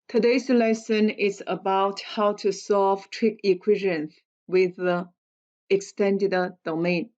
Today's lesson is about how to solve trig equations with the extended domain.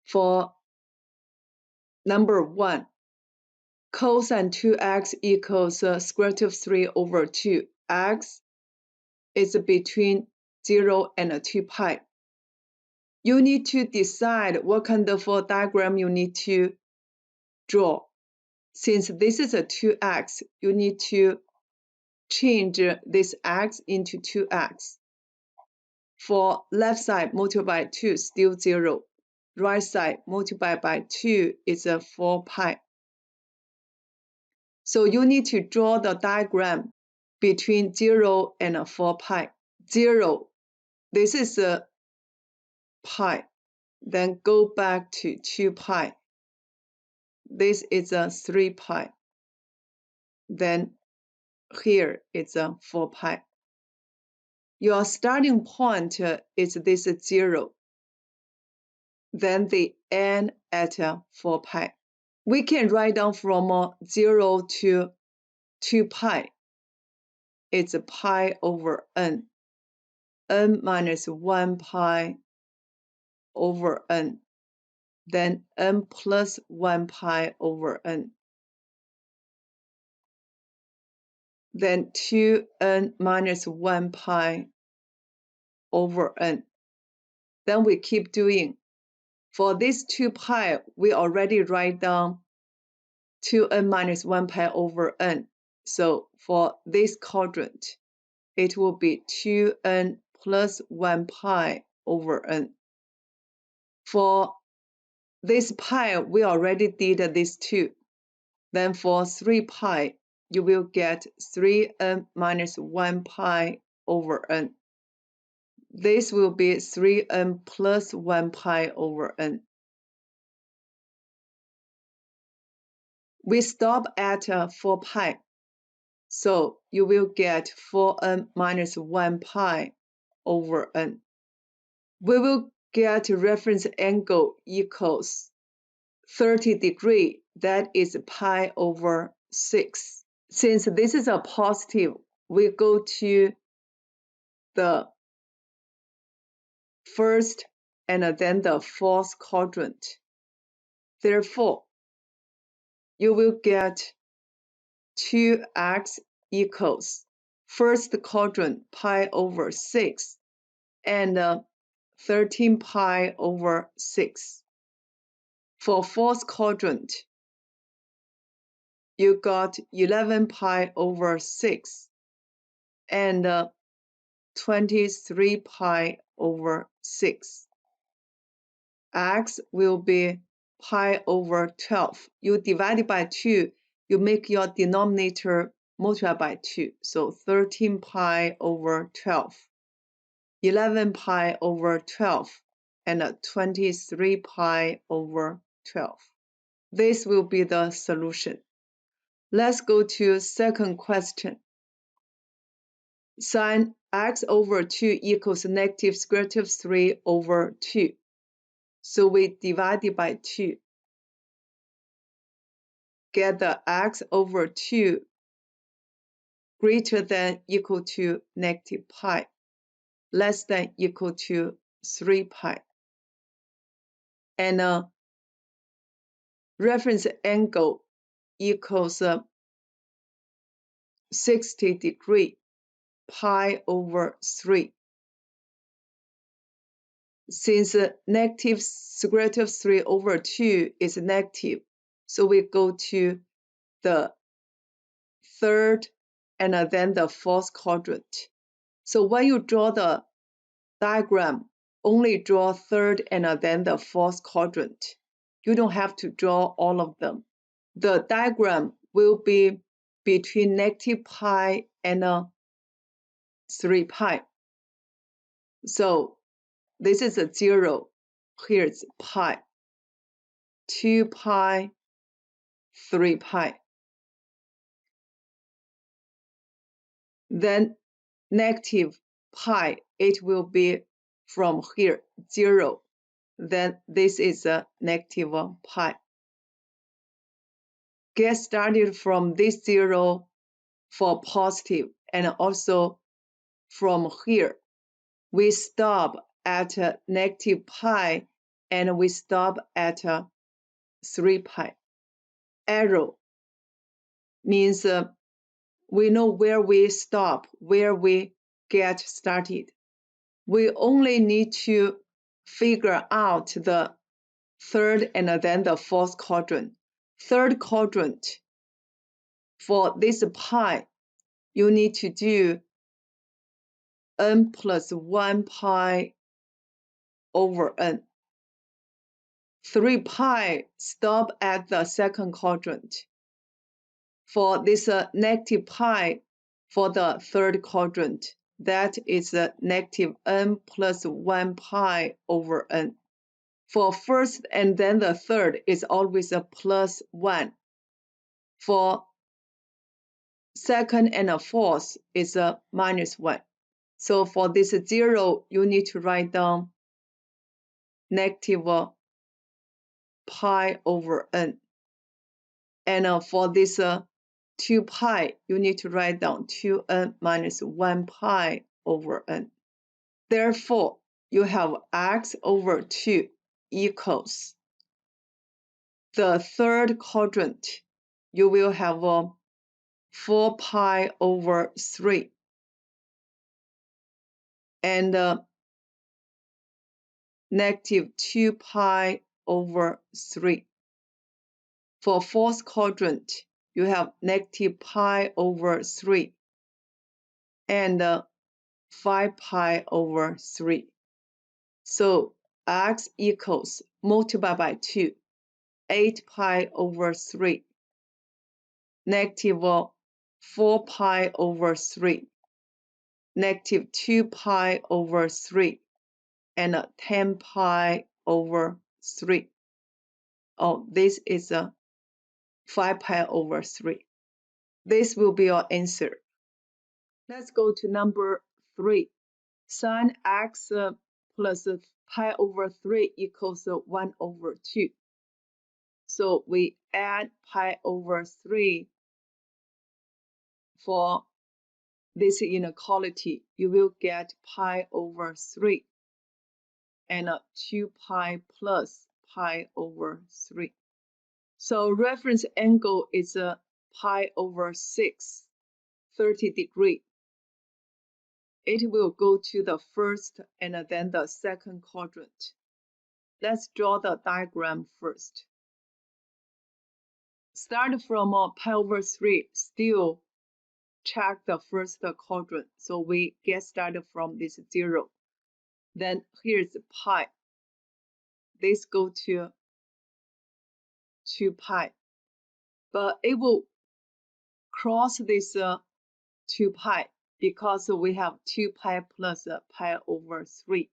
For number 1, cosine 2x equals square root of 3 over 2. X is between 0 and 2 pi. You need to decide what kind of diagram you need to draw. Since this is a 2x, you need to change this x into 2x. For left side, multiply by 2, still 0. Right side, multiply by 2 is a 4 pi. So you need to draw the diagram between 0 and 4 pi. 0, this is a pi. Then go back to 2 pi. This is a 3 pi. Then here it's a 4 pi. Your starting point is this 0. Then the end at 4 pi. We can write down from 0 to 2 pi. It's pi over n. N minus 1 pi over n. Then n plus 1 pi over n. Then 2n minus 1 pi over n. Then we keep doing. For this 2 pi, we already write down 2n minus 1 pi over n. So for this quadrant, it will be 2n plus 1 pi over n. For this pi, we already did this 2. Then for 3 pi, you will get 3n minus 1 pi over n. This will be 3n plus 1 pi over n. We stop at 4 pi. So you will get 4n minus 1 pi over n. We will get reference angle equals 30 degrees. That is pi over 6. Since this is a positive, we go to the first and then the fourth quadrant. Therefore, you will get 2x equals first quadrant pi over 6 and 13 pi over 6. For fourth quadrant, you got 11 pi over 6 and 23 pi over 6. X will be pi over 12. You divide it by 2, you make your denominator multiply by 2. So 13 pi over 12, 11 pi over 12, and 23 pi over 12. This will be the solution. Let's go to second question. Sin x over 2 equals negative square root of 3 over 2. So we divide it by 2. Get the x over 2 greater than equal to negative pi, less than equal to 3 pi. And reference angle equals 60 degrees, pi over 3. Since negative square root of 3 over 2 is negative, so we go to the third and then the fourth quadrant. So when you draw the diagram, only draw third and then the fourth quadrant. You don't have to draw all of them. The diagram will be between negative pi and 3 pi. So this is a 0. Here's pi. 2 pi, 3 pi. Then negative pi, it will be from here, 0. Then this is a negative pi. Get started from this 0 for positive, and also from here, we stop at negative pi, and we stop at 3 pi. Arrow means we know where we stop, where we get started. We only need to figure out the third and then the fourth quadrant. Third quadrant, for this pi, you need to do n plus 1 pi over n. 3 pi stop at the second quadrant. For this negative pi for the third quadrant, that is negative n plus 1 pi over n. For first and then the third is always a plus 1. For second and the fourth is a minus 1. So for this 0, you need to write down negative pi over n. And for this 2 pi, you need to write down 2n minus 1 pi over n. Therefore, you have x over 2 equals the third quadrant. You will have 4 pi over 3. And negative 2 pi over 3. For fourth quadrant, you have negative pi over 3 and 5 pi over 3. So x equals, multiply by 2, 8 pi over 3, negative 4 pi over 3, negative 2 pi over 3, and 10 pi over 3. Oh, this is 5 pi over 3. This will be your answer. Let's go to number 3. Sin x plus pi over 3 equals 1 over 2. So we add pi over 3 for this inequality. You will get pi over 3 and 2 pi plus pi over 3. So reference angle is pi over 6, 30 degrees. It will go to the first and then the second quadrant. Let's draw the diagram first. Start from pi over 3, still check the first quadrant. So we get started from this 0. Then here's pi. This go to 2 pi. But it will cross this 2 pi because we have 2 pi plus pi over 3.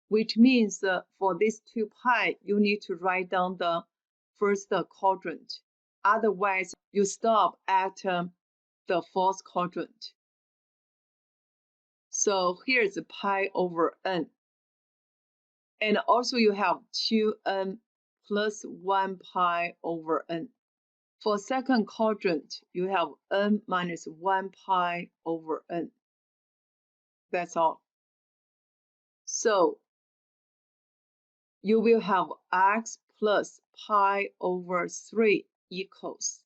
Which means for this 2 pi, you need to write down the first quadrant. Otherwise, you stop at the fourth quadrant. So here's pi over n. And also you have 2n plus 1 pi over n. For second quadrant, you have n minus 1 pi over n. That's all. So you will have x plus pi over 3 equals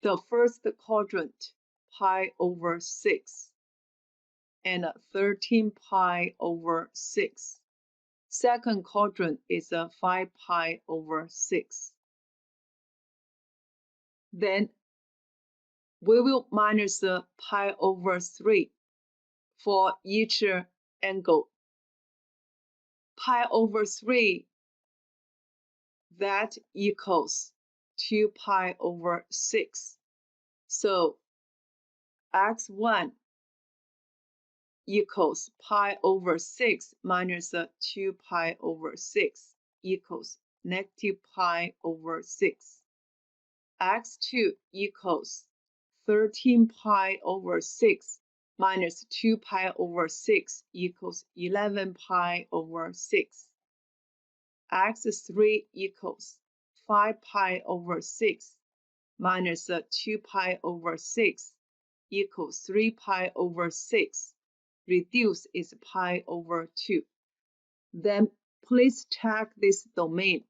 the first quadrant, pi over 6, and 13 pi over 6. Second quadrant is 5 pi over 6. Then we will minus pi over 3 for each angle. Pi over 3, that equals 2 pi over 6. So x1 equals pi over 6 minus 2 pi over 6 equals negative pi over 6. X2 equals 13 pi over 6 minus 2 pi over 6 equals 11 pi over 6. X3 equals 5 pi over 6 minus 2 pi over 6 equals 3 pi over 6. Reduce is pi over 2. Then please check this domain.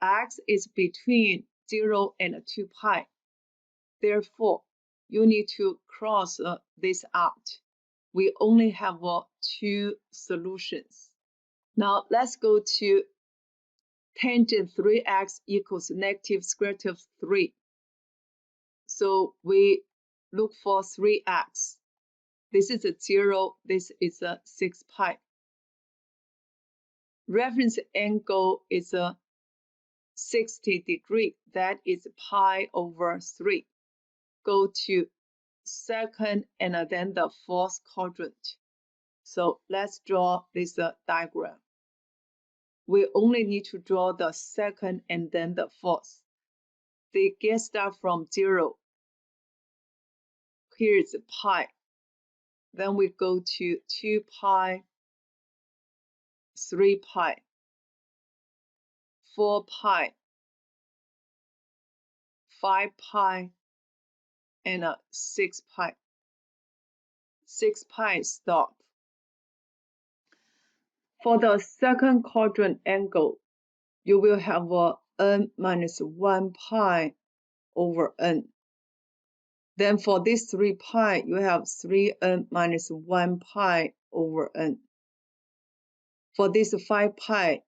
X is between 0 and 2 pi. Therefore, you need to cross this out. We only have 2 solutions. Now let's go to tangent 3x equals negative square root of 3. So we look for 3x. This is a 0, this is a 6 pi. Reference angle is a 60 degree, that is pi over 3. Go to second and then the fourth quadrant. So let's draw this diagram. We only need to draw the second and then the fourth. They get start from 0. Here is pi. Then we go to 2 pi, 3 pi, 4 pi, 5 pi, and 6 pi. 6 pi stop. For the second quadrant angle, you will have n minus 1 pi over n. Then for this 3 pi, you have 3n minus 1 pi over n. For this 5 pi,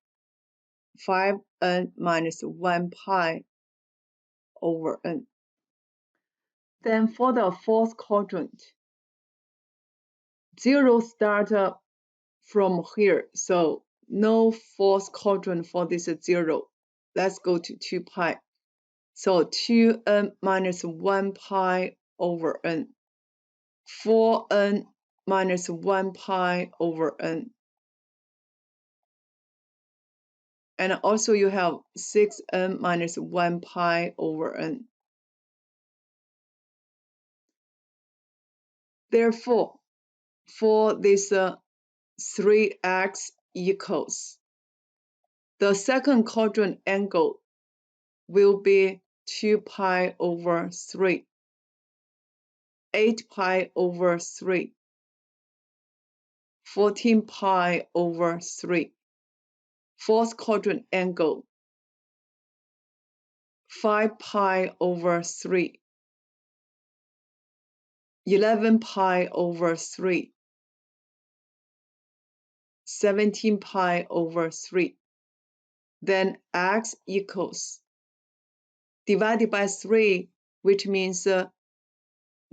5n minus 1 pi over n. Then for the fourth quadrant, 0 start from here, so no fourth quadrant for this 0. Let's go to 2 pi. So 2n minus 1 pi over n. 4n minus 1 pi over n. And also you have 6n minus 1 pi over n. Therefore, for this 3x equals, the second quadrant angle will be 2 pi over 3, 8 pi over 3, 14 pi over 3. Fourth quadrant angle, 5 pi over 3, 11 pi over 3, 17 pi over 3. Then x equals, divided by 3, which means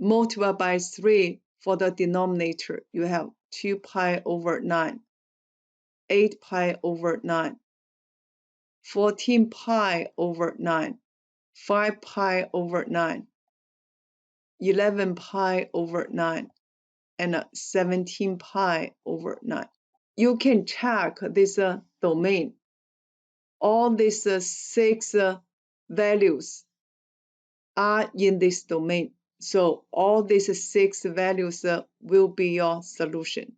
multiply by 3 for the denominator. You have 2 pi over 9, 8 pi over 9, 14 pi over 9, 5 pi over 9, 11 pi over 9, and 17 pi over 9. You can check this domain. All these 6 values are in this domain. So all these 6 values will be your solution.